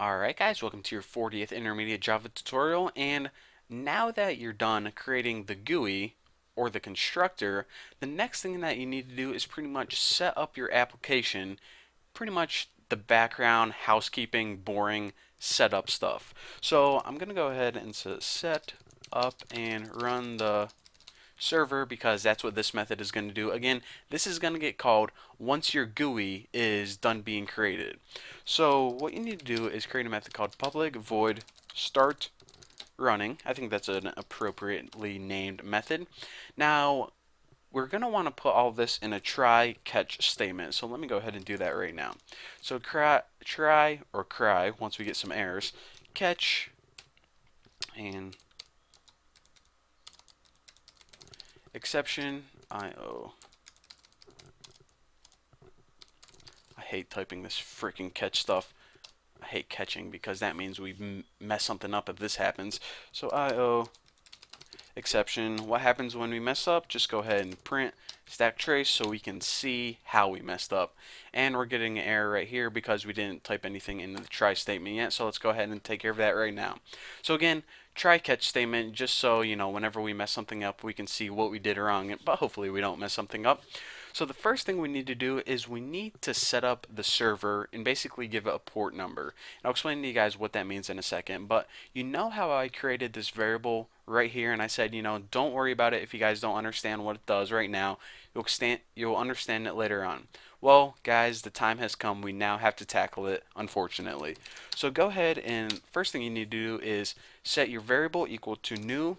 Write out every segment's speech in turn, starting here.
Alright guys, welcome to your 40th Intermediate Java tutorial, and now that you're done creating the GUI or the constructor, the next thing that you need to do is pretty much set up your application, pretty much the background, housekeeping, boring setup stuff. So I'm going to go ahead and set up and run the server because that's what this method is going to do. Again, this is going to get called once your GUI is done being created. So what you need to do is create a method called public void start running. I think that's an appropriately named method. Now, we're going to want to put all this in a try catch statement. So let me go ahead and do that right now. So try or cry, once we get some errors, catch and exception IO. I hate typing this freaking catch stuff. I hate catching because that means we mess something up if this happens. So IO exception. What happens when we mess up? Just go ahead and print stack trace so we can see how we messed up. And we're getting an error right here because we didn't type anything into the try statement yet. So let's go ahead and take care of that right now. So again, try catch statement just so whenever we mess something up we can see what we did wrong, but hopefully we don't mess something up. So the first thing we need to do is we need to set up the server and basically give it a port number. And I'll explain to you guys what that means in a second, but you know how I created this variable right here and I said, don't worry about it if you guys don't understand what it does right now. You'll understand it later on. Well, guys, the time has come. We now have to tackle it, unfortunately. So go ahead and first thing you need to do is set your variable equal to new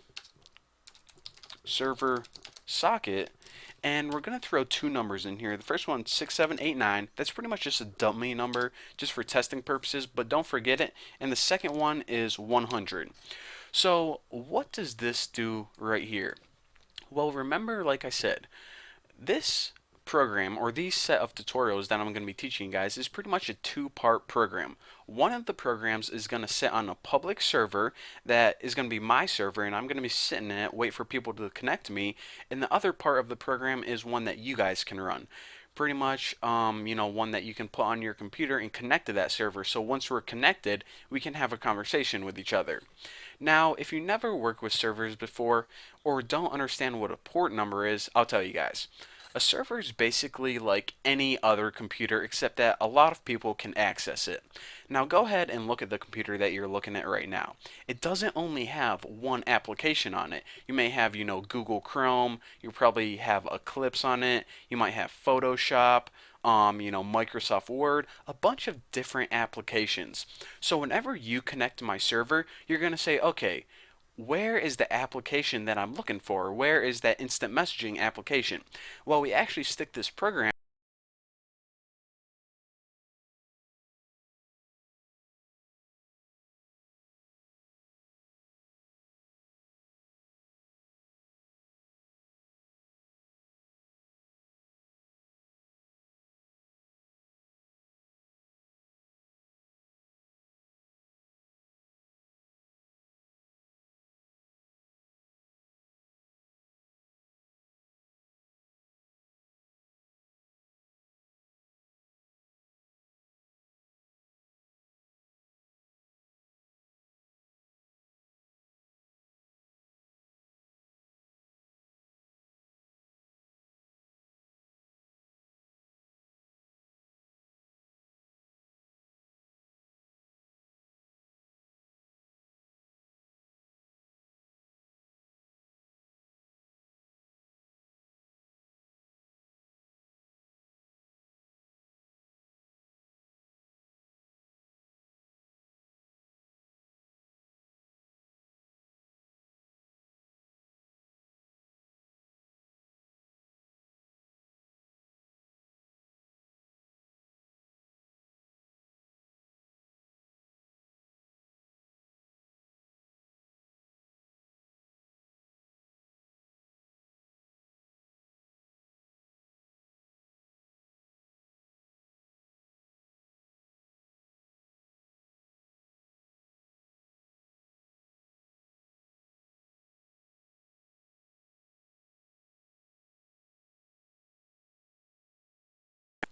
server socket, and we're going to throw two numbers in here. The first one, 6789. That's pretty much just a dummy number just for testing purposes, but don't forget it. And the second one is 100. So what does this do right here? Well, remember, like I said, this program or these set of tutorials that I'm going to be teaching you guys is pretty much a two-part program. One of the programs is going to sit on a public server that is going to be my server, and I'm going to be sitting in it, wait for people to connect to me, and the other part of the program is one that you guys can run. Pretty much, one that you can put on your computer and connect to that server. So once we're connected, we can have a conversation with each other. Now, if you never worked with servers before or don't understand what a port number is, I'll tell you guys. A server is basically like any other computer except that a lot of people can access it. Now go ahead and look at the computer that you're looking at right now. It doesn't only have one application on it. You may have, Google Chrome, you probably have Eclipse on it, you might have Photoshop, Microsoft Word, a bunch of different applications. So whenever you connect to my server, you're going to say, okay, where is the application that I'm looking for? Where is that instant messaging application? Well, we actually stick this program.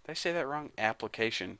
Did I say that wrong? Application.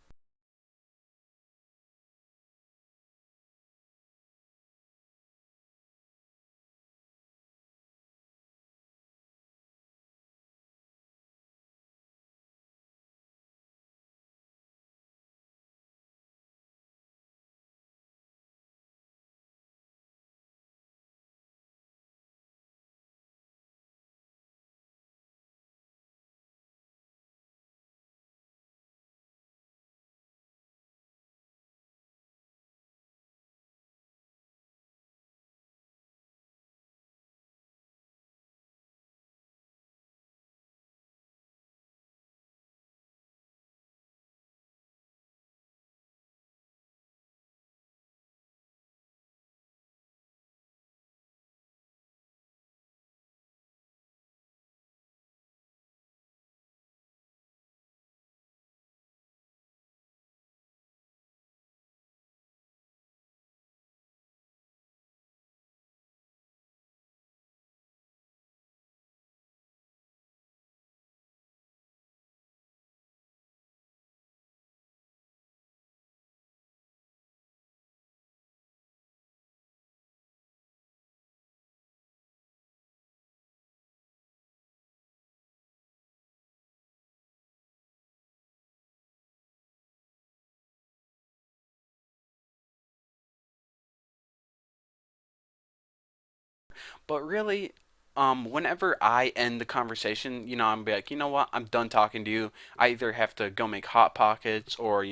But really, whenever I end the conversation, I'm be like, you know what, I'm done talking to you. I either have to go make hot pockets, or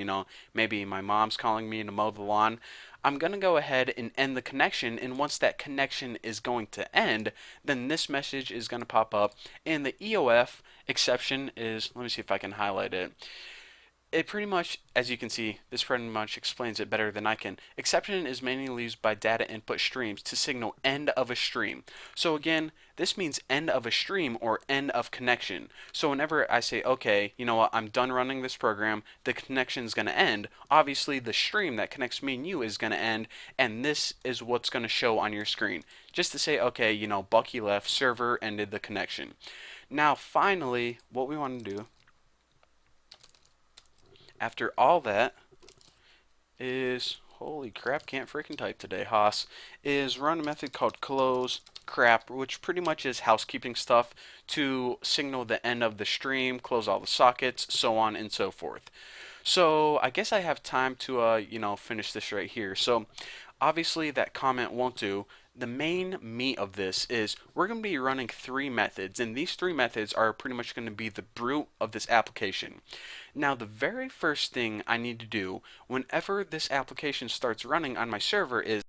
maybe my mom's calling me to mow the lawn. I'm gonna go ahead and end the connection, and once that connection is going to end, then this message is gonna pop up, and the EOF exception is, let me see if I can highlight it. It pretty much, as you can see, this pretty much explains it better than I can. Exception is mainly used by data input streams to signal end of a stream. So again, this means end of a stream or end of connection. So whenever I say, okay, you know what, I'm done running this program, the connection is going to end, obviously the stream that connects me and you is going to end, and this is what's going to show on your screen. Just to say, okay, Bucky left, server ended the connection. Now finally, what we want to do after all that is, holy crap, can't freaking type today, Haas, is run a method called close crap, which pretty much is housekeeping stuff to signal the end of the stream, close all the sockets, so on and so forth. So I guess I have time to finish this right here. So obviously that comment won't do. The main meat of this is we're going to be running three methods, and these three methods are pretty much going to be the brute of this application. Now, the very first thing I need to do whenever this application starts running on my server is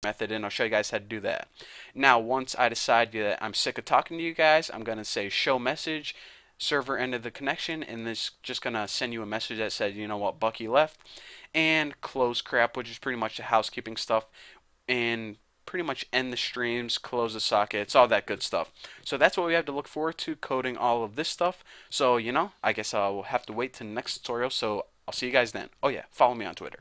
method, and I'll show you guys how to do that. Now, once I decide that I'm sick of talking to you guys, I'm going to say show message, server ended the connection, and this just going to send you a message that says, you know what, Bucky left, and close crap, which is pretty much the housekeeping stuff, and pretty much end the streams, close the sockets, all that good stuff. So that's what we have to look forward to coding all of this stuff. So, I guess I'll have to wait till the next tutorial, so I'll see you guys then. Oh yeah, follow me on Twitter.